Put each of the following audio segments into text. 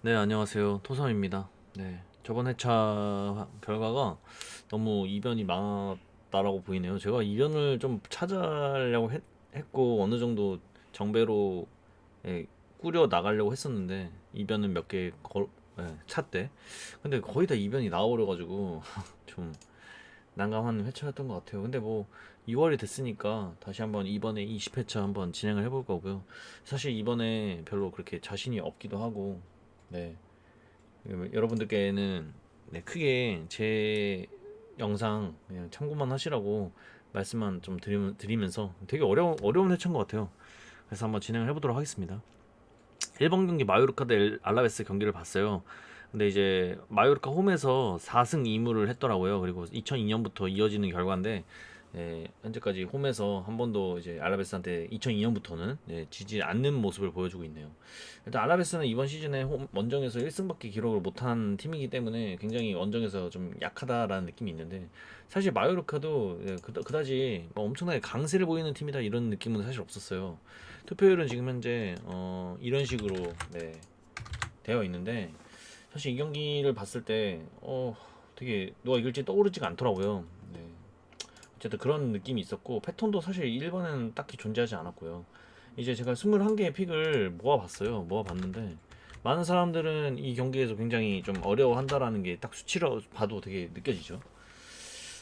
네, 안녕하세요. 토섬입니다. 네, 저번 회차 결과가 너무 이변이 많았다라고 보이네요. 제가 이변을 좀 찾으려고 했고, 어느 정도 정배로 예, 꾸려 나가려고 했었는데, 이변은 몇 개 찼대. 근데 거의 다 이변이 나와버려가지고, 좀 난감한 회차였던 것 같아요. 근데 뭐, 2월이 됐으니까 다시 한번 이번에 20회차 한번 진행을 해볼 거고요. 사실 이번에 별로 그렇게 자신이 없기도 하고, 네. 여러분들께는 네, 크게 제 영상 그냥 참고만 하시라고 말씀만 좀 드리면서 되게 어려운 회차인 것 같아요. 그래서 한번 진행을 해보도록 하겠습니다. 1번 경기 마요르카 대 알라베스 경기를 봤어요. 근데 이제 마요르카 홈에서 4승 2무를 했더라고요. 그리고 2002년부터 이어지는 결과인데 현재까지 홈에서 한 번도 이제 알라베스한테 2002년부터는 지지 않는 모습을 보여주고 있네요. 일단 알라베스는 이번 시즌에 원정에서 1승밖에 기록을 못한 팀이기 때문에 굉장히 원정에서 좀 약하다라는 느낌이 있는데 사실 마요르카도 그다지 뭐 엄청나게 강세를 보이는 팀이다 이런 느낌은 사실 없었어요. 투표율은 지금 현재 이런 식으로 되어 있는데 사실 이 경기를 봤을 때 되게 누가 이길지 떠오르지가 않더라고요. 네. 어쨌든 그런 느낌이 있었고 패턴도 사실 1번에는 딱히 존재하지 않았고요. 이제 제가 21개의 픽을 모아봤어요. 모아봤는데 많은 사람들은 이 경기에서 굉장히 좀 어려워한다라는 게 딱 수치로 봐도 되게 느껴지죠.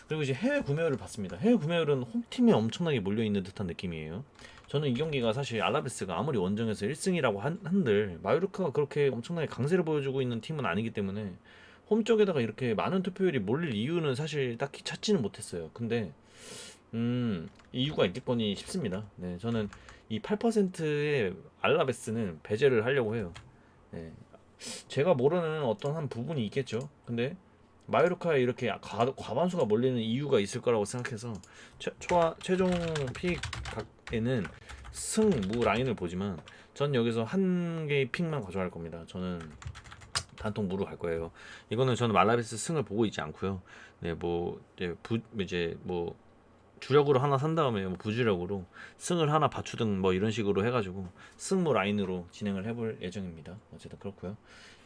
그리고 이제 해외 구매율을 봤습니다. 해외 구매율은 홈팀에 엄청나게 몰려있는 듯한 느낌이에요. 저는 이 경기가 사실 알라베스가 아무리 원정에서 1승이라고 한들 마요르카가 그렇게 엄청나게 강세를 보여주고 있는 팀은 아니기 때문에 홈 쪽에다가 이렇게 많은 투표율이 몰릴 이유는 사실 딱히 찾지는 못했어요. 근데 이유가 있겠거니 싶습니다. 네, 저는 이 8%의 알라베스는 배제를 하려고 해요. 네, 제가 모르는 어떤 한 부분이 있겠죠. 근데 마요르카에 이렇게 과반수가 몰리는 이유가 있을 거라고 생각해서 최종 픽에는 승무 라인을 보지만 전 여기서 한 개의 픽만 가져갈 겁니다. 저는 단통 무로 갈 거예요. 이거는 저는 말라베스 승을 보고 있지 않고요. 네, 뭐 이제 뭐 주력으로 하나 산 다음에 뭐 부주력으로 승을 하나 받추든 뭐 이런 식으로 해가지고 승무 라인으로 진행을 해볼 예정입니다. 어쨌든 그렇고요.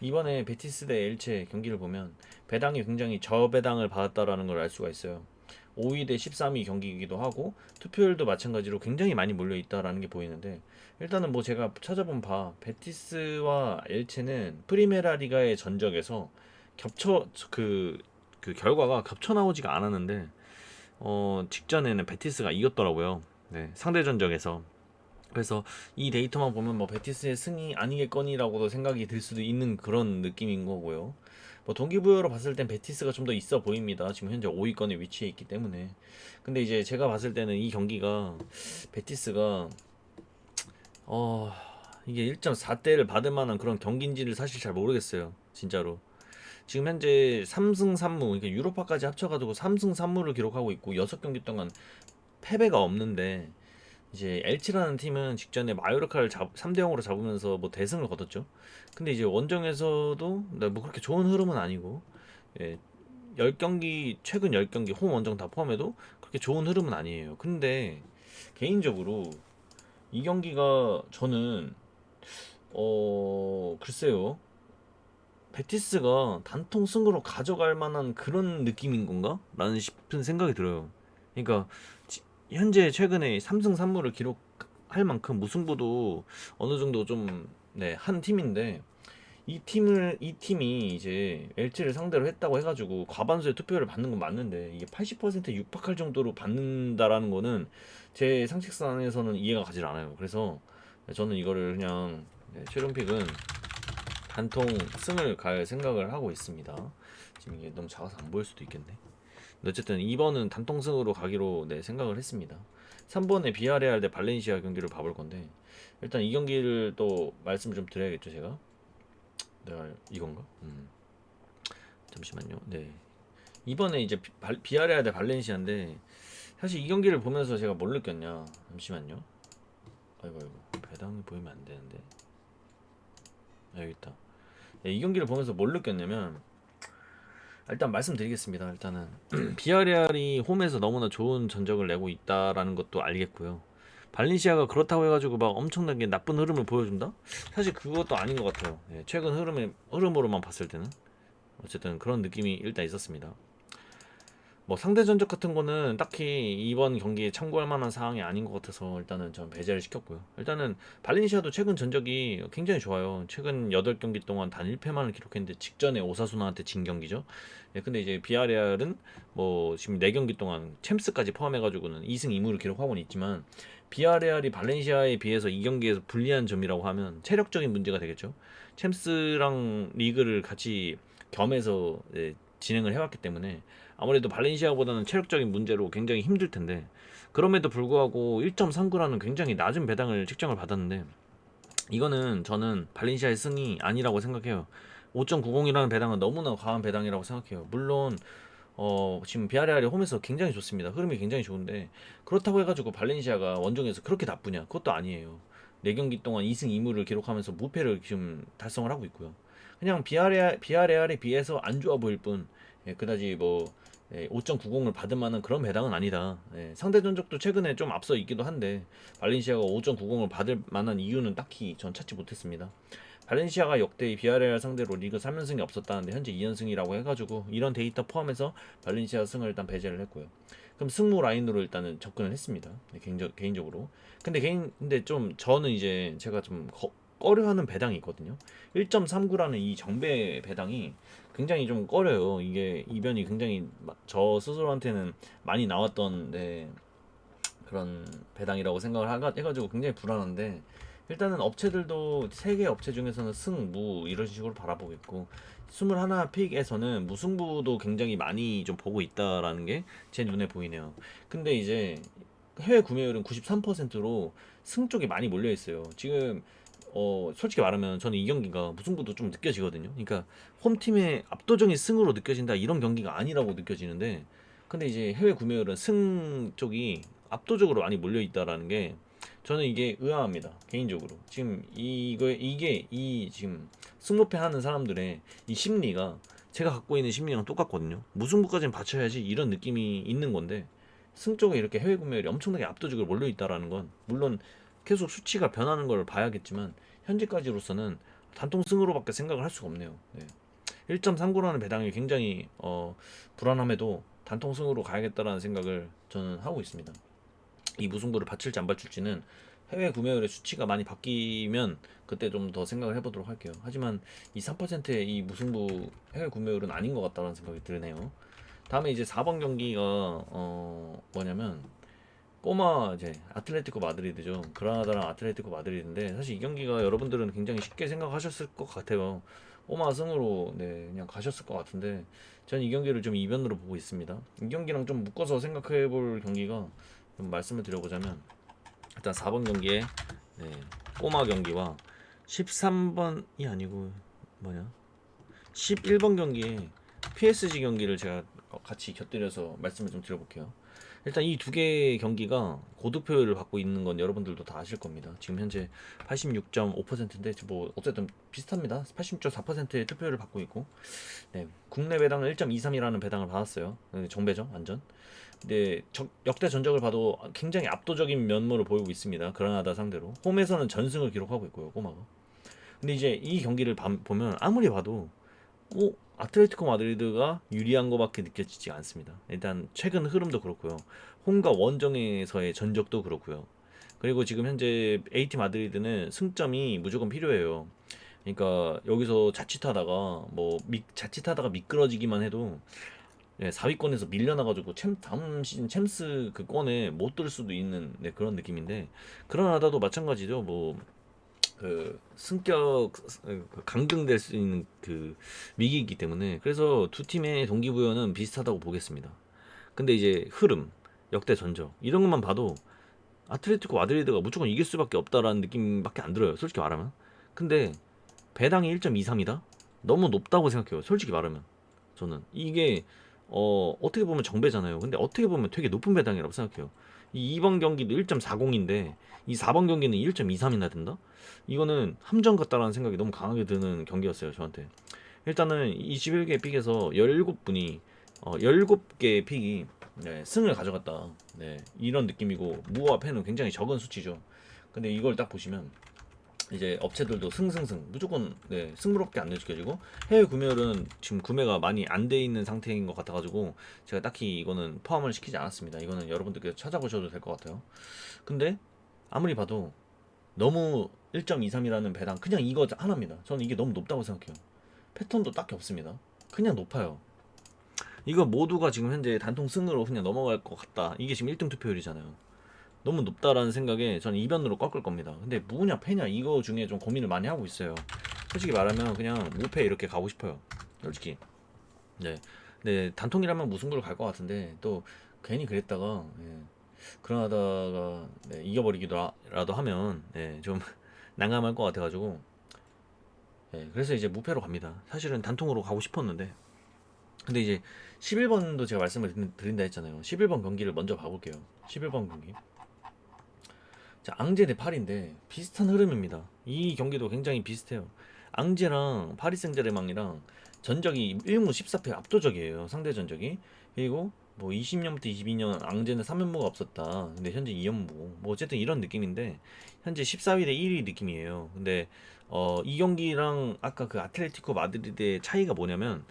이번에 베티스 대 엘체 경기를 보면 배당이 굉장히 저배당을 받았다라는 걸 알 수가 있어요. 5위 대 13위 경기이기도 하고 투표율도 마찬가지로 굉장히 많이 몰려 있다라는 게 보이는데 일단은 뭐 제가 찾아본 바 베티스와 엘체는 프리메라 리가의 전적에서 겹쳐 그 결과가 겹쳐 나오지가 않았는데 직전에는 베티스가 이겼더라고요. 네, 상대 전적에서. 그래서 이 데이터만 보면 뭐 베티스의 승이 아니겠거니라고도 생각이 들 수도 있는 그런 느낌인 거고요. 뭐 동기부여로 봤을 땐 베티스가 좀 더 있어 보입니다. 지금 현재 5위권에 위치해 있기 때문에. 근데 이제 제가 봤을 때는 이 경기가 베티스가 어 이게 1.4대를 받을 만한 그런 경기인지를 사실 잘 모르겠어요. 진짜로. 지금 현재 3승 3무, 그러니까 유로파까지 합쳐가지고 3승 3무를 기록하고 있고 6경기 동안 패배가 없는데 이제 엘치라는 팀은 직전에 마요르카를 3대 0으로 잡으면서 뭐 대승을 거뒀죠. 근데 이제 원정에서도 뭐 그렇게 좋은 흐름은 아니고 예, 10경기 최근 10경기 홈 원정 다 포함해도 그렇게 좋은 흐름은 아니에요. 근데 개인적으로 이 경기가 저는 글쎄요. 베티스가 단통 승으로 가져갈 만한 그런 느낌인 건가? 라는 싶은 생각이 들어요. 그러니까 현재 최근에 3승 3무를 기록할 만큼 무승부도 어느 정도 좀 한 팀인데 이 팀이 이제 엘치를 상대로 했다고 해가지고 과반수의 투표를 받는 건 맞는데 이게 80%에 육박할 정도로 받는다라는 거는 제 상식선에서는 이해가 가질 않아요. 그래서 저는 이거를 그냥 최종 픽은 단통 승을 갈 생각을 하고 있습니다. 지금 이게 너무 작아서 안 보일 수도 있겠네. 근데 어쨌든 2번은 단통승으로 가기로 생각을 했습니다. 3번에 비아레알 대 발렌시아 경기를 봐볼 건데 일단 이 경기를 또 말씀 좀 드려야겠죠 제가. 내가 이건가? 잠시만요. 네. 이번에 이제 비아레알 대 발렌시아인데 사실 이 경기를 보면서 제가 뭘 느꼈냐? 잠시만요. 아이고 배당이 보이면 안 되는데. 여기 있다. 이 경기를 보면서 뭘 느꼈냐면 일단 말씀드리겠습니다. 일단은 비아레알이 홈에서 너무나 좋은 전적을 내고 있다라는 것도 알겠고요. 발렌시아가 그렇다고 해가지고 막 엄청나게 나쁜 흐름을 보여준다? 사실 그것도 아닌 것 같아요. 예, 최근 흐름으로만 봤을 때는 어쨌든 그런 느낌이 일단 있었습니다. 뭐 상대 전적 같은 거는 딱히 이번 경기에 참고할 만한 사항이 아닌 것 같아서 일단은 전 배제를 시켰고요. 일단은 발렌시아도 최근 전적이 굉장히 좋아요. 최근 8경기 동안 단 1패만을 기록했는데 직전에 오사수나한테 진 경기죠. 예, 근데 이제 비아레알은 뭐 지금 4경기 동안 챔스까지 포함해가지고는 2승 2무를 기록하고는 있지만 비아레알이 발렌시아에 비해서 이 경기에서 불리한 점이라고 하면 체력적인 문제가 되겠죠. 챔스랑 리그를 같이 겸해서 진행을 해왔기 때문에 아무래도 발렌시아보다는 체력적인 문제로 굉장히 힘들 텐데 그럼에도 불구하고 1.39라는 굉장히 낮은 배당을 책정을 받았는데 이거는 저는 발렌시아의 승이 아니라고 생각해요. 5.90이라는 배당은 너무나 과한 배당이라고 생각해요. 물론 지금 비아레알이 홈에서 굉장히 좋습니다. 흐름이 굉장히 좋은데 그렇다고 해가지고 발렌시아가 원정에서 그렇게 나쁘냐? 그것도 아니에요. 4경기 동안 2승 2무를 기록하면서 무패를 지금 달성을 하고 있고요. 그냥 비아레알에 비해서 안 좋아 보일 뿐 그다지 뭐 5.90을 받을 만한 그런 배당은 아니다. 상대 전적도 최근에 좀 앞서 있기도 한데 발렌시아가 5.90을 받을 만한 이유는 딱히 전 찾지 못했습니다. 발렌시아가 역대 비아레알 상대로 리그 3연승이 없었다는데 현재 2연승이라고 해가지고 이런 데이터 포함해서 발렌시아 승을 일단 배제를 했고요. 그럼 승무 라인으로 일단은 접근을 했습니다. 개인적으로. 근데 좀 저는 이제 제가 좀 꺼려하는 배당이 있거든요. 1.39라는 이 정배 배당이 굉장히 좀 꺼려요. 이게 이변이 굉장히 저 스스로한테는 많이 나왔던 그런 배당이라고 생각을 해가지고 굉장히 불안한데 일단은 업체들도 3개 업체 중에서는 승, 무 이런 식으로 바라보고 있고 21 픽에서는 무승부도 굉장히 많이 좀 보고 있다라는 게 제 눈에 보이네요. 근데 이제 해외 구매율은 93%로 승 쪽이 많이 몰려 있어요. 지금 솔직히 말하면 저는 이 경기가 무승부도 좀 느껴지거든요. 그러니까 홈팀의 압도적인 승으로 느껴진다 이런 경기가 아니라고 느껴지는데 근데 이제 해외 구매율은 승 쪽이 압도적으로 많이 몰려 있다라는 게 저는 이게 의아합니다. 개인적으로. 지금 이게 이 지금 승무패 하는 사람들의 이 심리가 제가 갖고 있는 심리랑 똑같거든요. 무승부까지는 받쳐야지 이런 느낌이 있는 건데 승 쪽에 이렇게 해외 구매율이 엄청나게 압도적으로 몰려 있다라는 건 물론 계속 수치가 변하는 걸 봐야겠지만 현재까지로서는 단통 승으로밖에 생각을 할 수가 없네요. 1.39라는 배당이 굉장히 불안함에도 단통 승으로 가야겠다라는 생각을 저는 하고 있습니다. 이 무승부를 받칠지 안 받칠지는 해외 구매율의 수치가 많이 바뀌면 그때 좀 더 생각을 해보도록 할게요. 하지만 이 3%의 이 무승부 해외 구매율은 아닌 것 같다는 생각이 드네요. 다음에 이제 4번 경기가 뭐냐면 꼬마 이제 아틀레티코 마드리드죠. 그라나다랑 아틀레티코 마드리드인데 사실 이 경기가 여러분들은 굉장히 쉽게 생각하셨을 것 같아요. 꼬마 승으로 그냥 가셨을 것 같은데 저는 이 경기를 좀 이변으로 보고 있습니다. 이 경기랑 좀 묶어서 생각해 볼 경기가 좀 말씀을 드려보자면 일단 4번 경기에 꼬마 경기와 13번이 아니고 뭐냐 11번 경기에 PSG 경기를 제가 같이 곁들여서 말씀을 좀 드려볼게요. 일단 이 두 개의 경기가 고득표율을 받고 있는 건 여러분들도 다 아실 겁니다. 지금 현재 86.5%인데 뭐 어쨌든 비슷합니다. 86.4%의 투표율을 받고 있고 국내 배당은 1.23이라는 배당을 받았어요. 정배죠 완전. 근데 역대 전적을 봐도 굉장히 압도적인 면모를 보이고 있습니다. 그라나다 상대로 홈에서는 전승을 기록하고 있고요 꼬마가. 근데 이제 이 경기를 보면 아무리 봐도 아틀레티코 마드리드가 유리한 것밖에 느껴지지 않습니다. 일단 최근 흐름도 그렇고요. 홈과 원정에서의 전적도 그렇고요. 그리고 지금 현재 AT 마드리드는 승점이 무조건 필요해요. 그러니까 여기서 자칫하다가 미끄러지기만 해도 4위권에서 밀려나가지고 다음 시즌 챔스 그 권에 못 들 수도 있는 그런 느낌인데 그러나다도 마찬가지죠. 뭐 그 승격 강등될 수 있는 그 위기이기 때문에 그래서 두 팀의 동기부여는 비슷하다고 보겠습니다. 근데 이제 흐름, 역대 전적 이런 것만 봐도 아틀레티코 마드리드가 무조건 이길 수밖에 없다라는 느낌밖에 안 들어요. 솔직히 말하면. 근데 배당이 1.23이다? 너무 높다고 생각해요. 솔직히 말하면. 저는 이게 어떻게 보면 정배잖아요. 근데 어떻게 보면 되게 높은 배당이라고 생각해요. 이 2번 경기도 1.40인데 이 4번 경기는 1.23이나 된다? 이거는 함정 같다라는 생각이 너무 강하게 드는 경기였어요, 저한테. 일단은 21개 픽에서 17분이 17개 픽이 네, 승을 가져갔다. 네, 이런 느낌이고 무와 패는 굉장히 적은 수치죠. 근데 이걸 딱 보시면 이제 업체들도 승승승 무조건 네, 승부롭게 안 느껴지고 해외 구매율은 지금 구매가 많이 안 돼 있는 상태인 것 같아가지고 제가 딱히 이거는 포함을 시키지 않았습니다. 이거는 여러분들께서 찾아보셔도 될 것 같아요. 근데 아무리 봐도 너무 1.23이라는 배당 그냥 이거 하나입니다. 저는 이게 너무 높다고 생각해요. 패턴도 딱히 없습니다. 그냥 높아요. 이거 모두가 지금 현재 단통 승으로 그냥 넘어갈 것 같다. 이게 지금 1등 투표율이잖아요. 너무 높다라는 생각에 저는 이변으로 꺾을 겁니다. 근데 무냐 패냐 이거 중에 좀 고민을 많이 하고 있어요. 솔직히 말하면 그냥 무패 이렇게 가고 싶어요. 솔직히. 네. 네, 단통이라면 무승부를 갈 것 같은데 또 괜히 그랬다가 예, 그러다가 네, 이겨버리기라도 하면 네, 좀 난감할 것 같아가지고 예, 그래서 이제 무패로 갑니다. 사실은 단통으로 가고 싶었는데 근데 이제 11번도 제가 말씀을 드린다 했잖아요. 11번 경기를 먼저 봐볼게요. 11번 경기. 자, 앙제 대 파리인데 비슷한 흐름입니다. 이 경기도 굉장히 비슷해요. 앙제랑 파리 생제르맹이랑 전적이 1무 14패 압도적이에요. 상대 전적이. 그리고 뭐 20년부터 22년 앙제는 3연무가 없었다. 근데 현재 2연무. 뭐 어쨌든 이런 느낌인데 현재 14위 대 1위 느낌이에요. 근데 이 경기랑 아까 그 아틀레티코 마드리드의 차이가 뭐냐면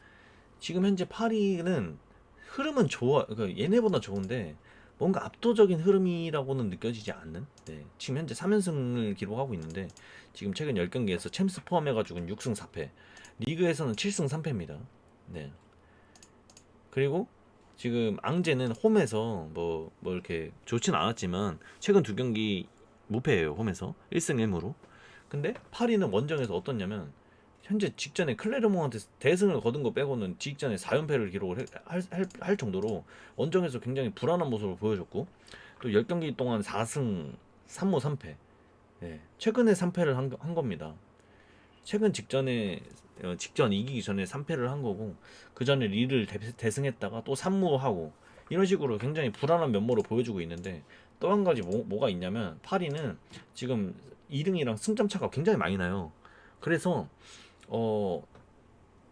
지금 현재 파리는 흐름은 좋아, 그러니까 얘네보다 좋은데 뭔가 압도적인 흐름이라고는 느껴지지 않는. 네, 지금 현재 3연승을 기록하고 있는데 지금 최근 10경기에서 챔스 포함해가지고는 6승 4패, 리그에서는 7승 3패입니다. 네, 그리고 지금 앙제는 홈에서 뭐 이렇게 좋진 않았지만 최근 두 경기 무패예요. 홈에서 1승 1무로. 근데 파리는 원정에서 어떻냐면 현재 직전에 클레르몽한테 대승을 거둔 거 빼고는 직전에 4연패를 기록을 할 정도로 원정에서 굉장히 불안한 모습을 보여줬고 또 10경기 동안 4승 3무 3패. 예, 최근에 3패를 한 겁니다. 최근 직전에 직전 이기기 전에 3패를 한 거고 그 전에 리를 대승했다가 또 3무하고 이런 식으로 굉장히 불안한 면모를 보여주고 있는데 또 한 가지 뭐가 있냐면 파리는 지금 2등이랑 승점 차가 굉장히 많이 나요. 그래서 어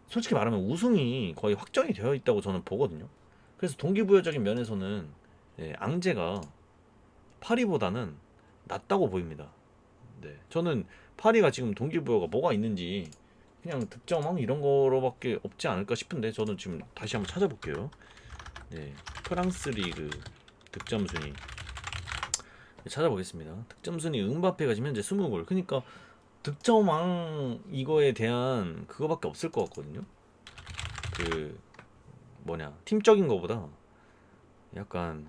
솔직히 말하면 우승이 거의 확정이 되어 있다고 저는 보거든요. 그래서 동기부여적인 면에서는 앙제가 파리보다는 낫다고 보입니다. 네, 저는 파리가 지금 동기부여가 뭐가 있는지 그냥 득점왕 이런 거로밖에 없지 않을까 싶은데 저는 지금 다시 한번 찾아볼게요. 네, 프랑스 리그 득점 순위 찾아보겠습니다. 득점 순위 은바페가 지금 현재 20골. 그러니까 득점왕 이거에 대한 그거밖에 없을 것 같거든요. 그 뭐냐 팀적인 거보다 약간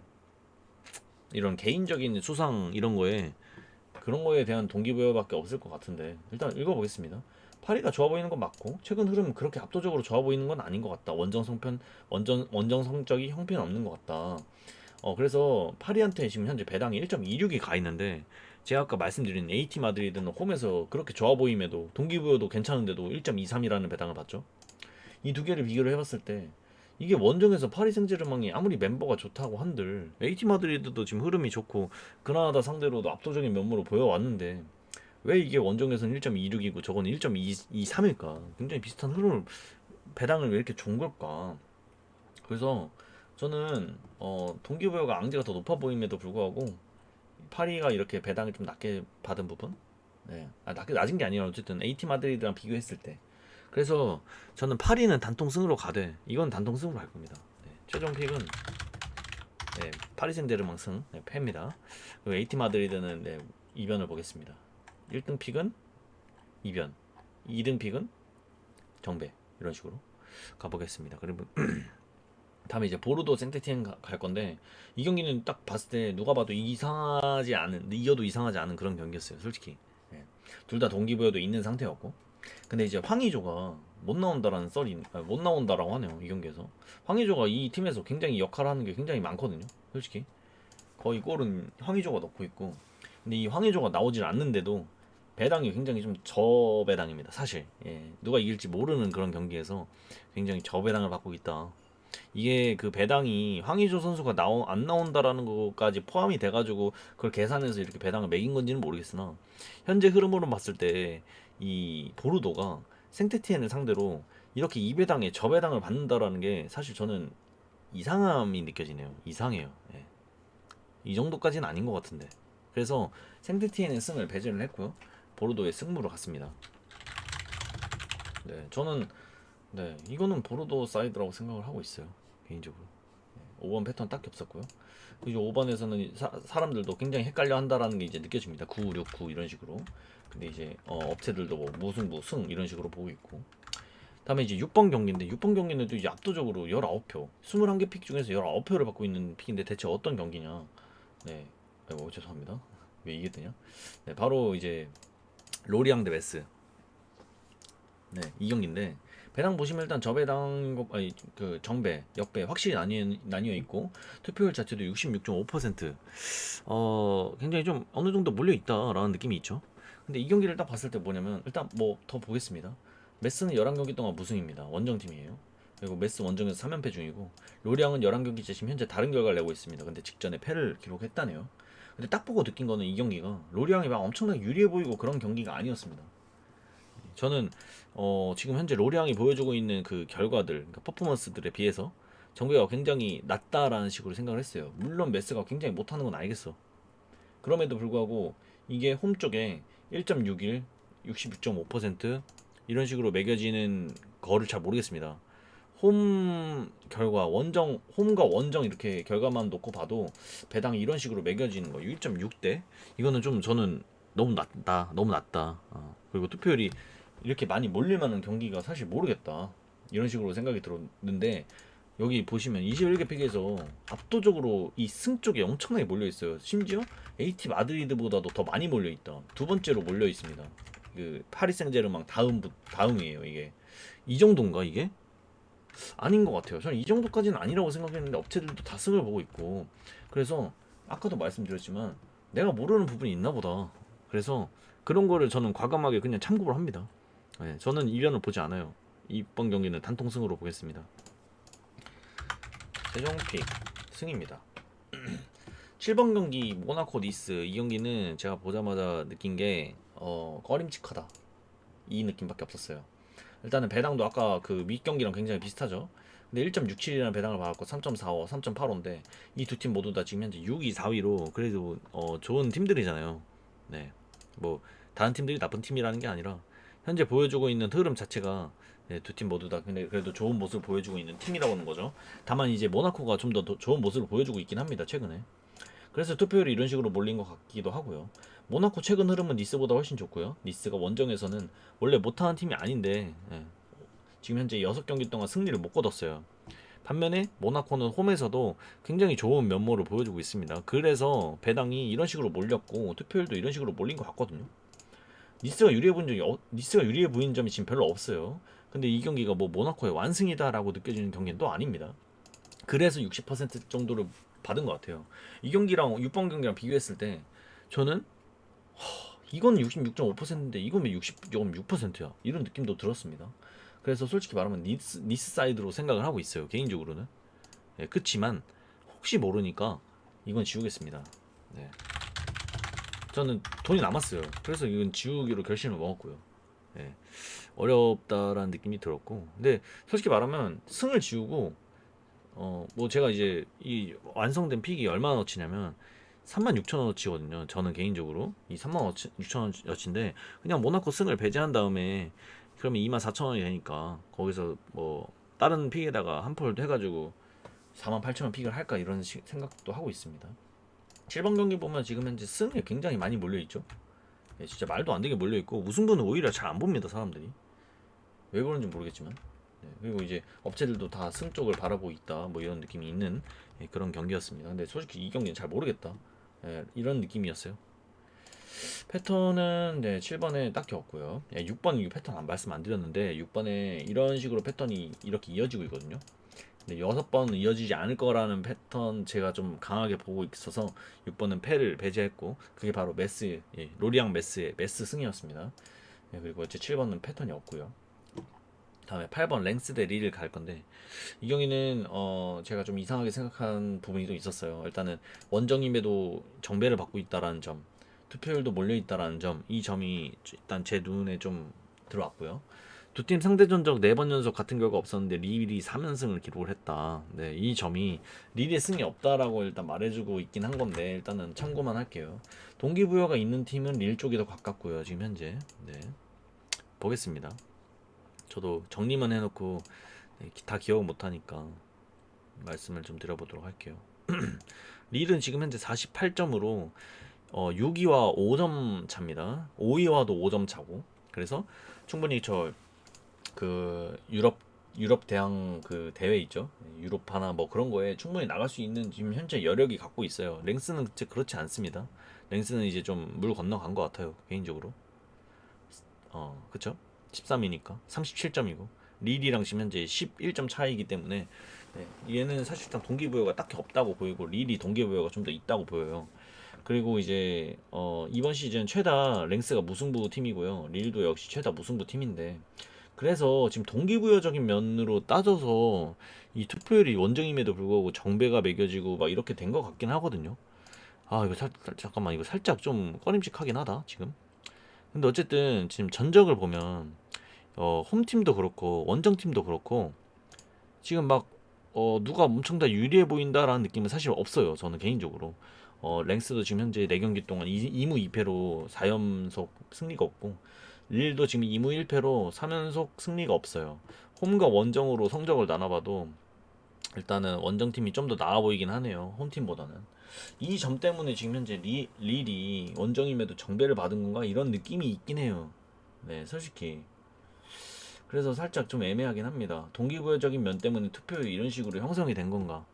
이런 개인적인 수상 이런 거에 그런 거에 대한 동기부여밖에 없을 것 같은데 일단 읽어보겠습니다. 파리가 좋아 보이는 건 맞고 최근 흐름 그렇게 압도적으로 좋아 보이는 건 아닌 것 같다. 원정 성적이 형편없는 것 같다. 그래서 파리한테 지금 현재 배당이 1.26이 가 있는데 제가 아까 말씀드린 AT 마드리드는 홈에서 그렇게 좋아 보임에도 동기부여도 괜찮은데도 1.23이라는 배당을 받죠. 이 두 개를 비교를 해봤을 때 이게 원정에서 파리 생제르맹이 아무리 멤버가 좋다고 한들 AT 마드리드도 지금 흐름이 좋고 그라나다 상대로도 압도적인 면모를 보여왔는데 왜 이게 원정에서는 1.26이고 저건 1.23일까? 굉장히 비슷한 흐름을 배당을 왜 이렇게 준 걸까? 그래서 저는 동기부여가 앙제가 더 높아 보임에도 불구하고 파리가 이렇게 배당을 좀 낮게 받은 부분, 네, 낮은 게 아니라 어쨌든 AT 마드리드랑 비교했을 때 그래서 저는 파리는 단통승으로 가되 이건 단통승으로 갈 겁니다. 네, 최종 픽은 파리 생제르맹 승 패입니다. 그리고 AT 마드리드는 이변을 보겠습니다. 1등 픽은 이변, 2등 픽은 정배 이런 식으로 가보겠습니다. 그리고 다음에 이제 보르도 생테티엔 갈 건데 이 경기는 딱 봤을 때 누가 봐도 이겨도 이상하지 않은 그런 경기였어요. 솔직히 둘 다 동기부여도 있는 상태였고 근데 이제 황의조가 못 나온다라는 못 나온다라고 하네요. 이 경기에서 황의조가 이 팀에서 굉장히 역할을 하는 게 굉장히 많거든요. 솔직히 거의 골은 황의조가 넣고 있고 근데 이 황의조가 나오질 않는데도 배당이 굉장히 좀 저배당입니다. 사실 누가 이길지 모르는 그런 경기에서 굉장히 저배당을 받고 있다. 이게 그 배당이 황의조 선수가 안 나온다라는 것까지 포함이 돼가지고 그걸 계산해서 이렇게 배당을 매긴 건지는 모르겠으나 현재 흐름으로 봤을 때 이 보르도가 생테티엔을 상대로 이렇게 2배당에 저배당을 받는다라는 게 사실 저는 이상함이 느껴지네요. 이상해요. 예. 이 정도까지는 아닌 것 같은데. 그래서 생트티엔의 승을 배제를 했고요. 보르도의 승부로 갔습니다. 네, 저는 네 이거는 보르도 사이드라고 생각을 하고 있어요. 개인적으로. 5번 패턴 딱히 없었고요. 이제 5번에서는 사람들도 굉장히 헷갈려 한다라는 게 이제 느껴집니다. 9, 6, 9 이런 식으로. 근데 이제 업체들도 뭐 무승부, 승 이런 식으로 보고 있고. 다음에 이제 6번 경기인데 6번 경기는 또 이제 압도적으로 19표, 21개 픽 중에서 19표를 받고 있는 픽인데 대체 어떤 경기냐? 네, 아이고 죄송합니다. 왜 이게 되냐? 네, 바로 이제 로리앙 대 메스. 네, 이 경기인데 배당 보시면 일단 저배당 아니 그 정배, 역배 확실히 나뉘어 있고 투표율 자체도 66.5%. 굉장히 좀 어느 정도 몰려 있다라는 느낌이 있죠. 근데 이 경기를 딱 봤을 때 뭐냐면 일단 뭐 더 보겠습니다. 메스는 11경기 동안 무승입니다. 원정팀이에요. 그리고 메스 원정에서 3연패 중이고 로리앙은 11경기째 지금 현재 다른 결과를 내고 있습니다. 근데 직전에 패를 기록했다네요. 근데 딱 보고 느낀 거는 이 경기가 로리앙이 막 엄청나게 유리해 보이고 그런 경기가 아니었습니다. 저는 지금 현재 로리앙이 보여주고 있는 그 결과들, 그러니까 퍼포먼스들에 비해서 정배가 굉장히 낮다라는 식으로 생각을 했어요. 물론 메스가 굉장히 못하는 건 알겠어. 그럼에도 불구하고 이게 홈 쪽에 1.61, 66.5% 이런 식으로 매겨지는 거를 잘 모르겠습니다. 홈 결과 원정 홈과 원정 이렇게 결과만 놓고 봐도 배당이 이런 식으로 매겨지는 거 1.6대 이거는 좀 저는 너무 낮다 너무 낮다. 그리고 투표율이 이렇게 많이 몰릴 만한 경기가 사실 모르겠다 이런 식으로 생각이 들었는데 여기 보시면 21개 픽에서 압도적으로 이 승 쪽에 엄청나게 몰려 있어요. 심지어 AT 마드리드보다도 더 많이 몰려 있다. 두 번째로 몰려 있습니다. 그 파리 생제르맹 다음이에요. 이게 이 정도인가 이게? 아닌 것 같아요. 저는 이 정도까지는 아니라고 생각했는데 업체들도 다 승을 보고 있고 그래서 아까도 말씀드렸지만 내가 모르는 부분이 있나 보다. 그래서 그런 거를 저는 과감하게 그냥 참고를 합니다. 네, 저는 이변을 보지 않아요. 이번 경기는 단통승으로 보겠습니다. 최종 픽 승입니다. 7번 경기 모나코 니스 이 경기는 제가 보자마자 느낀 게 꺼림칙하다 이 느낌밖에 없었어요. 일단은 배당도 아까 그 밑경기랑 굉장히 비슷하죠. 근데 1.67이라는 배당을 받았고 3.45, 3.85인데 이 두 팀 모두 다 지금 현재 6위, 4위로 그래도 좋은 팀들이잖아요. 네. 뭐 다른 팀들이 나쁜 팀이라는 게 아니라 현재 보여주고 있는 흐름 자체가 네, 두 팀 모두 다 근데 그래도 좋은 모습을 보여주고 있는 팀이라고 하는 거죠. 다만 이제 모나코가 좀 더 좋은 모습을 보여주고 있긴 합니다. 최근에. 그래서 투표율이 이런 식으로 몰린 것 같기도 하고요. 모나코 최근 흐름은 니스보다 훨씬 좋고요. 니스가 원정에서는 원래 못하는 팀이 아닌데 지금 현재 6경기 동안 승리를 못 거뒀어요. 반면에 모나코는 홈에서도 굉장히 좋은 면모를 보여주고 있습니다. 그래서 배당이 이런 식으로 몰렸고 투표율도 이런 식으로 몰린 것 같거든요. 니스가 유리해 보이는 점이 지금 별로 없어요. 근데 이 경기가 뭐 모나코의 완승이다라고 느껴지는 경기는 또 아닙니다. 그래서 60% 정도를 받은 것 같아요. 이 경기랑 6번 경기랑 비교했을 때 저는 이건 66.5%인데 이건 왜 60.6%야? 이런 느낌도 들었습니다. 그래서 솔직히 말하면 니스 사이드로 생각을 하고 있어요. 개인적으로는. 네, 그렇지만 혹시 모르니까 이건 지우겠습니다. 네. 저는 돈이 남았어요. 그래서 이건 지우기로 결심을 먹었고요. 네. 어렵다라는 느낌이 들었고 근데 솔직히 말하면 승을 지우고 뭐 제가 이제 이 완성된 픽이 얼마나치냐면 36,000원어치거든요. 저는 개인적으로 이 36,000원어치인데 그냥 모나코 승을 배제한 다음에 그러면 24,000원이 되니까 거기서 뭐 다른 픽에다가 한 폴 해가지고 48,000원 픽을 할까 이런 생각도 하고 있습니다. 7번 경기 보면 지금 현재 승에 굉장히 많이 몰려있죠. 예, 진짜 말도 안 되게 몰려있고 우승부는 오히려 잘 안 봅니다 사람들이. 왜 그런지 모르겠지만 네, 그리고 이제 업체들도 다 승 쪽을 바라보고 있다 뭐 이런 느낌이 있는 그런 경기였습니다. 근데 솔직히 이 경기는 잘 모르겠다 이런 느낌이었어요. 패턴은 네, 7번에 딱히 없고요. 6번 패턴 말씀 안 드렸는데 6번에 이런 식으로 패턴이 이렇게 이어지고 있거든요. 근데 6번은 이어지지 않을 거라는 패턴 제가 좀 강하게 보고 있어서 6번은 패를 배제했고 그게 바로 메스 로리앙 메스의 메스 승이었습니다. 그리고 이제 7번은 패턴이 없고요. 다음에 8번 랭스 대 리를 갈 건데 이 경기는 제가 좀 이상하게 생각한 부분이 좀 있었어요. 일단은 원정임에도 정배를 받고 있다라는 점, 투표율도 몰려 있다라는 점, 이 점이 일단 제 눈에 좀 들어왔고요. 두 팀 상대 전적 4번 연속 같은 결과 없었는데 릴이 3연승을 기록을 했다. 네, 이 점이 릴의 승이 없다라고 일단 말해주고 있긴 한 건데 일단은 참고만 할게요. 동기부여가 있는 팀은 릴 쪽이 더 가깝고요. 지금 현재. 네, 보겠습니다. 저도 정리만 해놓고 다 기억 못하니까 말씀을 좀 드려보도록 할게요. 릴은 지금 현재 48점으로 6위와 5점 차입니다. 5위와도 5점 차고. 그래서 충분히 저 그 유럽 대항 그 대회 있죠. 유로파나 뭐 그런 거에 충분히 나갈 수 있는 지금 현재 여력이 갖고 있어요. 랭스는 진짜 그렇지 않습니다. 랭스는 이제 좀 물 건너간 것 같아요. 개인적으로. 그쵸? 13위니까 37점이고 릴이랑 지금 현재 11점 차이기 때문에 네, 얘는 사실상 동기부여가 딱히 없다고 보이고 릴이 동기부여가 좀 더 있다고 보여요. 그리고 이제 이번 시즌 최다 랭스가 무승부 팀이고요. 릴도 역시 최다 무승부 팀인데 그래서 지금 동기부여적인 면으로 따져서 이 투표율이 원정임에도 불구하고 정배가 매겨지고 막 이렇게 된 것 같긴 하거든요. 아 이거 잠깐만 이거 살짝 좀 꺼림칙하긴 하다 지금. 근데 어쨌든 지금 전적을 보면 홈팀도 그렇고 원정팀도 그렇고 지금 막 누가 엄청 다 유리해 보인다라는 느낌은 사실 없어요. 저는 개인적으로 랭스도 지금 현재 4경기 동안 2무 2패로 4연속 승리가 없고 릴도 지금 2무 1패로 3연속 승리가 없어요. 홈과 원정으로 성적을 나눠봐도 일단은 원정팀이 좀 더 나아 보이긴 하네요. 홈팀보다는. 이 점 때문에 지금 현재 릴이 원정임에도 정배를 받은 건가 이런 느낌이 있긴 해요. 네, 솔직히. 그래서 살짝 좀 애매하긴 합니다. 동기부여적인 면 때문에 투표율이 이런 식으로 형성이 된 건가?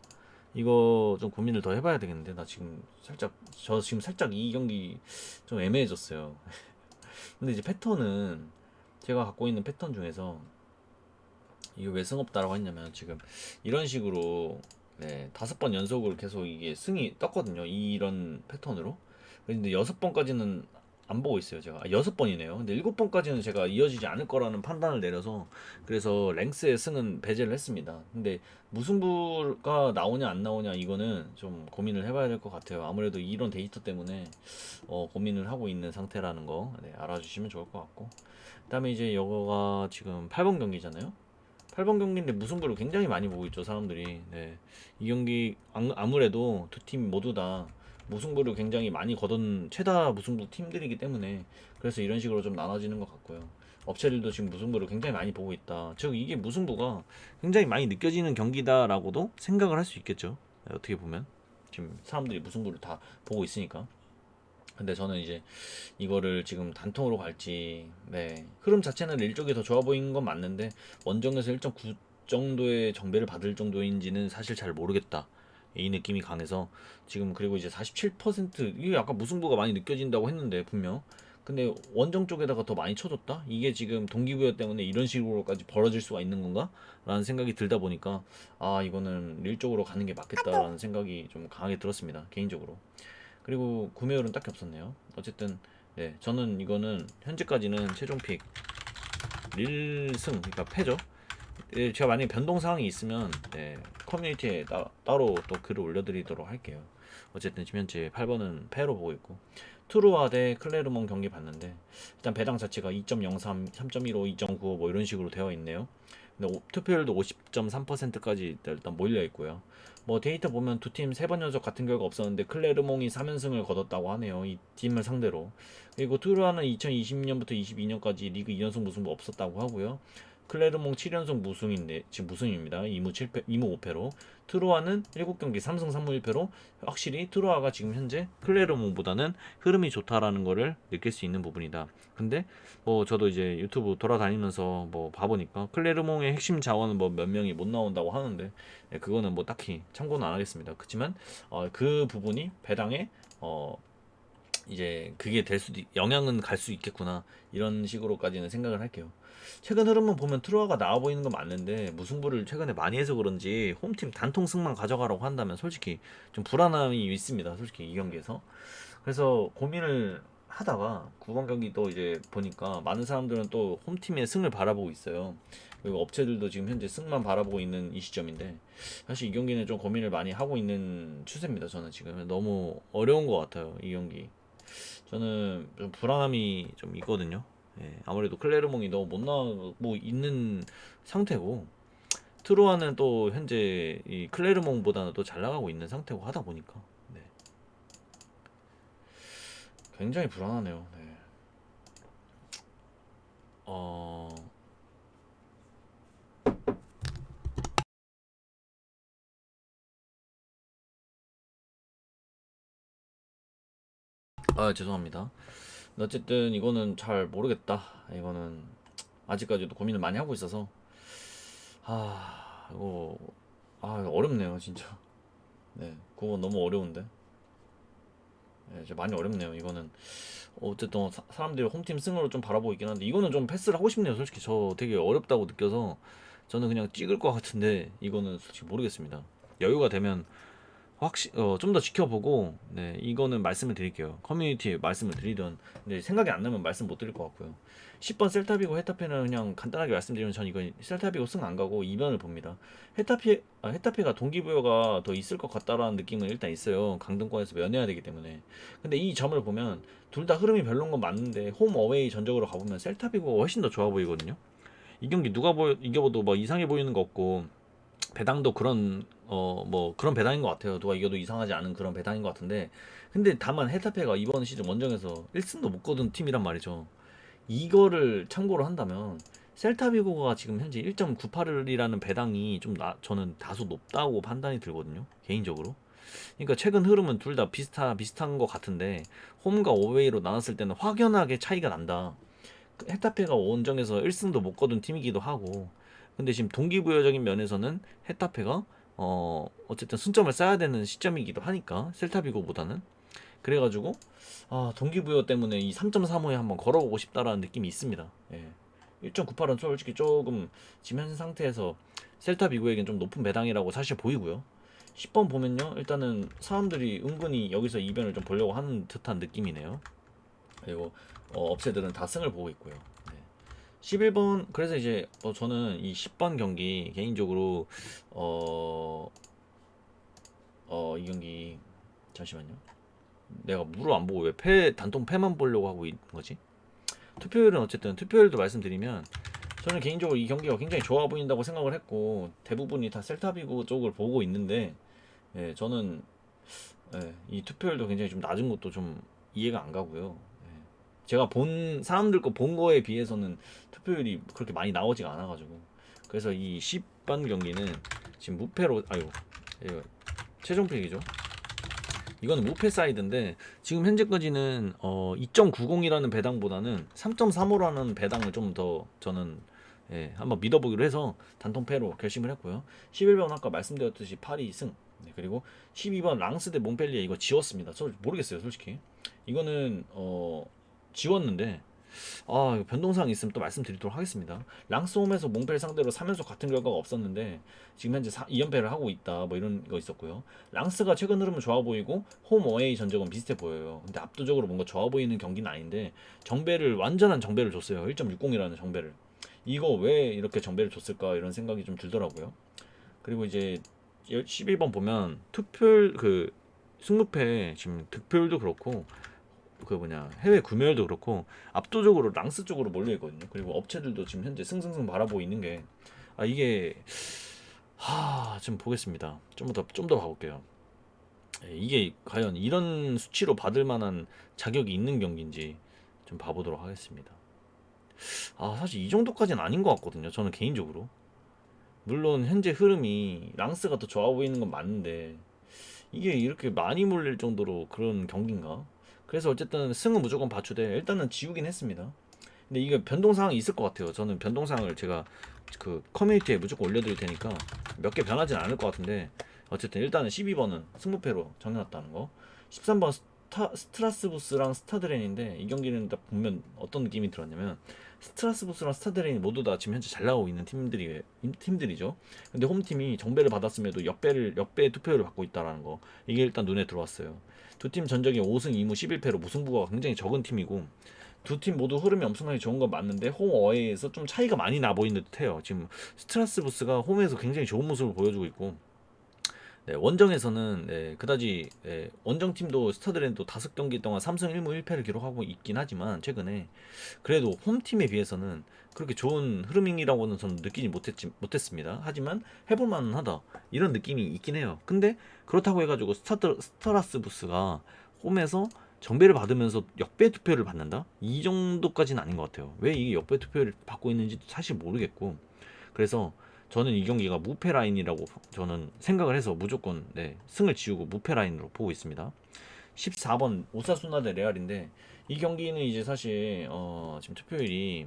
이거 좀 고민을 더 해봐야 되겠는데 저 지금 살짝 이 경기 좀 애매해졌어요. 근데 이제 패턴은 제가 갖고 있는 패턴 중에서 이게 왜 승 없다라고 했냐면 지금 이런 식으로 네, 5번 연속으로 계속 이게 승이 떴거든요. 이런 패턴으로. 근데 6번까지는 안 보고 있어요. 제가 6번이네요. 근데 7번까지는 제가 이어지지 않을 거라는 판단을 내려서 그래서 랭스의 승은 배제를 했습니다. 근데 무승부가 나오냐 안 나오냐 이거는 좀 고민을 해봐야 될 것 같아요. 아무래도 이런 데이터 때문에 고민을 하고 있는 상태라는 거 네, 알아주시면 좋을 것 같고 그다음에 이제 이거가 지금 8번 경기잖아요. 8번 경기인데 무승부를 굉장히 많이 보고 있죠 사람들이. 네. 이 경기 아무래도 두 팀 모두 다 무승부를 굉장히 많이 거둔 최다 무승부 팀들이기 때문에 그래서 이런 식으로 좀 나눠지는 것 같고요. 업체들도 지금 무승부를 굉장히 많이 보고 있다. 즉 이게 무승부가 굉장히 많이 느껴지는 경기다라고도 생각을 할 수 있겠죠. 네, 어떻게 보면 지금 사람들이 무승부를 다 보고 있으니까. 근데 저는 이제 이거를 지금 단통으로 갈지, 네. 흐름 자체는 일쪽이 더 좋아 보이는 건 맞는데, 원정에서 1.9 정도의 정배를 받을 정도인지는 사실 잘 모르겠다. 이 느낌이 강해서, 지금 그리고 이제 47%, 이게 아까 무승부가 많이 느껴진다고 했는데, 분명. 근데 원정 쪽에다가 더 많이 쳐줬다? 이게 지금 동기부여 때문에 이런 식으로까지 벌어질 수가 있는 건가? 라는 생각이 들다 보니까, 아, 이거는 릴 쪽으로 가는 게 맞겠다라는 생각이 좀 강하게 들었습니다. 개인적으로. 그리고 구매율은 딱히 없었네요. 어쨌든 네 저는 이거는 현재까지는 최종 픽 릴승 그러니까 패죠. 예, 제가 만약에 변동 사항이 있으면 네, 커뮤니티에 따로 또 글을 올려드리도록 할게요. 어쨌든 지금 현재 8번은 패로 보고 있고 투르와 대 클레르몽 경기 봤는데 일단 배당 자체가 2.03, 3.15, 2.95 뭐 이런 식으로 되어 있네요. 근데 투표율도 50.3%까지 일단 몰려 있고요. 뭐 데이터 보면 두 팀 세 번 연속 같은 결과 없었는데 클레르몽이 3연승을 거뒀다고 하네요. 이 팀을 상대로. 그리고 투르와는 2020년부터 22년까지 리그 2연승 무승부 없었다고 하고요. 클레르몽 7연속 무승인데 지금 무승입니다. 2무 7패, 2무 5패로 트루아는 7경기 3승 3무 1패로 확실히 트루아가 지금 현재 클레르몽보다는 흐름이 좋다라는 거를 느낄 수 있는 부분이다. 근데 뭐 저도 이제 유튜브 돌아다니면서 뭐 봐보니까 클레르몽의 핵심 자원은 뭐 몇 명이 못 나온다고 하는데 네, 그거는 뭐 딱히 참고는 안 하겠습니다. 그렇지만 그 부분이 배당에 이제 그게 될 수도 영향은 갈 수 있겠구나 이런 식으로까지는 생각을 할게요. 최근 흐름만 보면 트루아가 나와 보이는 건 맞는데 무승부를 최근에 많이 해서 그런지 홈팀 단통 승만 가져가라고 한다면 솔직히 좀 불안함이 있습니다. 솔직히 이 경기에서. 그래서 고민을 하다가 9번 경기도 이제 보니까 많은 사람들은 또 홈팀의 승을 바라보고 있어요. 그리고 업체들도 지금 현재 승만 바라보고 있는 이 시점인데 사실 이 경기는 좀 고민을 많이 하고 있는 추세입니다. 저는 지금 너무 어려운 것 같아요. 이 경기. 저는 좀 불안함이 좀 있거든요. 예, 아무래도 클레르몽이 너무 못 나오고 있는 상태고 트루아는 또 현재 이 클레르몽보다는 또 잘 나가고 있는 상태고 하다 보니까 네, 굉장히 불안하네요. 네. 어, 죄송합니다. 어쨌든 이거는 잘 모르겠다. 이거는 아직까지도 고민을 많이 하고 있어서 이거 어렵네요, 진짜. 네, 그거 너무 어려운데. 네, 이제 많이 어렵네요. 이거는 어쨌든 사람들이 홈팀 승으로 좀 바라보고 있긴 한데 이거는 좀 패스를 하고 싶네요. 솔직히 저 되게 어렵다고 느껴서 저는 그냥 찍을 것 같은데 이거는 솔직히 모르겠습니다. 여유가 되면 좀 더 지켜보고 네 이거는 말씀을 드릴게요. 커뮤니티에 말씀을 드리던 근데 생각이 안 나면 말씀 못 드릴 것 같고요. 10번 셀타비고 헤타페는 그냥 간단하게 말씀드리면 전 이거 셀타비고 승 안 가고 2번을 봅니다. 헤타페가 동기부여가 더 있을 것 같다라는 느낌은 일단 있어요. 강등권에서 면해야 되기 때문에. 근데 이 점을 보면 둘 다 흐름이 별론 건 맞는데 홈 어웨이 전적으로 가보면 셀타비고가 훨씬 더 좋아 보이거든요. 이 경기 누가 이겨봐도 뭐 이상해 보이는 거 없고 배당도 그런 뭐 그런 배당인 것 같아요. 누가 이겨도 이상하지 않은 그런 배당인 것 같은데 근데 다만 헤타페가 이번 시즌 원정에서 1승도 못 거둔 팀이란 말이죠. 이거를 참고로 한다면 셀타비고가 지금 현재 1.98이라는 배당이 저는 다소 높다고 판단이 들거든요. 개인적으로. 그러니까 최근 흐름은 둘 다 비슷한 것 같은데 홈과 어웨이로 나눴을 때는 확연하게 차이가 난다. 헤타페가 원정에서 1승도 못 거둔 팀이기도 하고 근데 지금 동기부여적인 면에서는 헤타페가 어쨌든 승점을 쌓아야 되는 시점이기도 하니까 셀타비고보다는 그래가지고 동기부여 때문에 이 3.35에 한번 걸어보고 싶다라는 느낌이 있습니다. 예. 1.98은 솔직히 조금 지금 현 상태에서 셀타비고에겐 좀 높은 배당이라고 사실 보이고요. 10번 보면요 일단은 사람들이 은근히 여기서 이변을 좀 보려고 하는 듯한 느낌이네요. 그리고 업체들은 다 승을 보고 있고요. 네. 11번 그래서 이제 저는 이 10번 경기 개인적으로 이 경기 잠시만요. 내가 무를 안 보고 왜 단통 패만 보려고 하고 있는 거지? 투표율은 어쨌든 투표율도 말씀드리면 저는 개인적으로 이 경기가 굉장히 좋아 보인다고 생각을 했고 대부분이 다 셀타비고 쪽을 보고 있는데 예, 저는 이 투표율도 굉장히 좀 낮은 것도 좀 이해가 안 가고요. 제가 본 사람들 거 본 거에 비해서는 투표율이 그렇게 많이 나오지가 않아가지고 그래서 이 10번 경기는 지금 무패로 이거 최종픽이죠. 이거는 무패 사이드인데 지금 현재까지는 2.90이라는 배당보다는 3.35라는 배당을 좀 더 저는 한번 믿어보기로 해서 단통패로 결심을 했고요. 11번 아까 말씀드렸듯이 파리 승 그리고 12번 랑스 대 몽펠리에 이거 지웠습니다. 저 모르겠어요 솔직히. 이거는 지웠는데 이거 변동사항이 있으면 또 말씀드리도록 하겠습니다. 랑스홈에서 몽펠 상대로 3연속 같은 결과가 없었는데 지금 현재 2연패를 하고 있다 뭐 이런 거 있었고요. 랑스가 최근 흐름은 좋아 보이고 홈 어웨이 전적은 비슷해 보여요. 근데 압도적으로 뭔가 좋아 보이는 경기는 아닌데 완전한 정배를 줬어요. 1.60이라는 정배를. 이거 왜 이렇게 정배를 줬을까 이런 생각이 좀 들더라고요. 그리고 이제 11번 보면 투표율 승무패 지금 득표율도 그렇고 해외 구매율도 그렇고 압도적으로 랑스 쪽으로 몰려 있거든요. 그리고 업체들도 지금 현재 승승승 바라보고 있는 게 이게 좀 보겠습니다. 좀 더 봐볼게요. 이게 과연 이런 수치로 받을 만한 자격이 있는 경기인지 좀 봐보도록 하겠습니다. 사실 이 정도까지는 아닌 것 같거든요. 저는 개인적으로. 물론 현재 흐름이 랑스가 더 좋아 보이는 건 맞는데 이게 이렇게 많이 몰릴 정도로 그런 경기인가? 그래서 어쨌든 승은 무조건 봐주되 일단은 지우긴 했습니다. 근데 이게 변동사항이 있을 것 같아요. 저는 변동사항을 제가 그 커뮤니티에 무조건 올려드릴 테니까 몇 개 변하진 않을 것 같은데 어쨌든 일단은 12번은 승부패로 정해놨다는 거. 13번 스트라스부스랑 스타드렌인데 이 경기는 딱 보면 어떤 느낌이 들었냐면 스트라스부스랑 스타드렌이 모두 다 지금 현재 잘 나오고 있는 팀들이죠. 근데 홈팀이 정배를 받았음에도 역배 투표율을 받고 있다라는 거 이게 일단 눈에 들어왔어요. 두 팀 전적이 5승 2무 11패로 무승부가 굉장히 적은 팀이고 두 팀 모두 흐름이 엄청나게 좋은 건 맞는데 홈 어웨이에서 좀 차이가 많이 나 보이는 듯해요. 지금 스트라스부스가 홈에서 굉장히 좋은 모습을 보여주고 있고 네, 원정에서는 그다지 원정팀도 스터드랜도 5경기 동안 3승 1무 1패를 기록하고 있긴 하지만 최근에 그래도 홈팀에 비해서는 그렇게 좋은 흐름이라고는 저는 느끼지 못했습니다. 하지만 해볼 만하다 이런 느낌이 있긴 해요. 근데 그렇다고 해가지고 스트라스부스가 홈에서 정배를 받으면서 역배 투표를 받는다? 이 정도까지는 아닌 것 같아요. 왜 이게 역배 투표를 받고 있는지 사실 모르겠고, 그래서 저는 이 경기가 무패 라인이라고 저는 생각을 해서 무조건 승을 지우고 무패 라인으로 보고 있습니다. 14번 오사수나 대 레알인데 이 경기는 이제 사실 지금 투표율이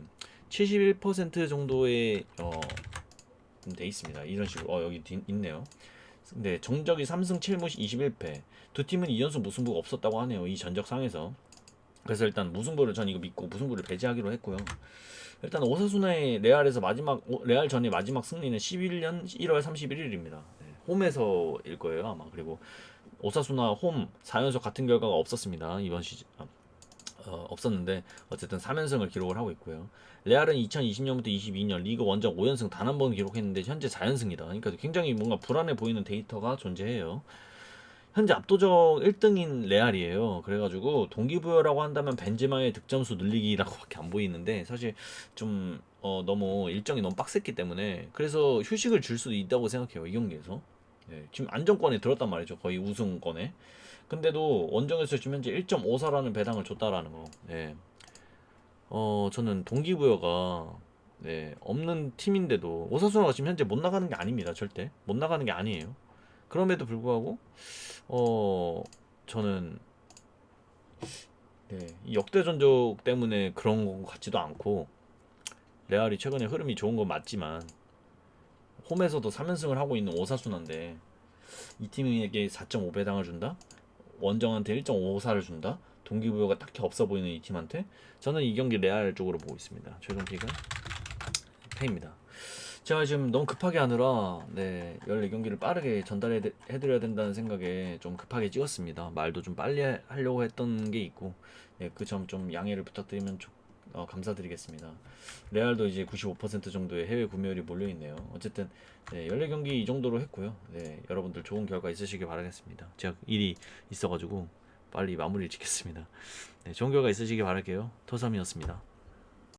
71% 정도의 돼 있습니다. 이런 식으로 여기 있네요. 근데 정적이 3승 7무 21패. 두 팀은 2연속 무승부가 없었다고 하네요. 이 전적상에서. 그래서 일단 무승부를 전 이거 믿고 무승부를 배제하기로 했고요. 일단 오사수나의 레알에서 레알 전의 마지막 승리는 11년 1월 31일입니다. 홈에서일 거예요 아마. 그리고 오사수나 홈 4연속 같은 결과가 없었습니다. 이번 시즌 없었는데 어쨌든 3연승을 기록을 하고 있고요. 레알은 2020년부터 22년 리그 원정 5연승 단 한 번 기록했는데 현재 4연승이다. 그러니까 굉장히 뭔가 불안해 보이는 데이터가 존재해요. 현재 압도적 1등인 레알이에요. 그래가지고 동기부여라고 한다면 벤제마의 득점수 늘리기라고밖에 안 보이는데 사실 좀 너무 일정이 너무 빡셌기 때문에 그래서 휴식을 줄 수도 있다고 생각해요. 이 경기에서. 지금 안정권에 들었단 말이죠. 거의 우승권에. 근데도 원정에서 지금 현재 1.54라는 배당을 줬다라는 거. 저는 동기부여가 없는 팀인데도 오사수나가 지금 현재 못 나가는 게 아닙니다. 절대 못 나가는 게 아니에요. 그럼에도 불구하고 저는 이 역대 전적 때문에 그런 것 같지도 않고 레알이 최근에 흐름이 좋은 건 맞지만 홈에서도 3연승을 하고 있는 오사수나인데 이 팀에게 4.5배당을 준다? 원정한테 1.54를 준다? 동기부여가 딱히 없어 보이는 이 팀한테 저는 이 경기 레알 쪽으로 보고 있습니다. 최종 픽은 패입니다. 제가 지금 너무 급하게 하느라 14경기를 빠르게 전달해드려야 된다는 생각에 좀 급하게 찍었습니다. 말도 좀 빨리 하려고 했던 게 있고 그 점 좀 양해를 부탁드리면 감사드리겠습니다. 레알도 이제 95% 정도의 해외 구매율이 몰려있네요. 어쨌든 14경기 이 정도로 했고요. 여러분들 좋은 결과 있으시길 바라겠습니다. 제가 일이 있어가지고 빨리 마무리를 짓겠습니다. 좋은 결과 있으시길 바랄게요. 토삼이었습니다.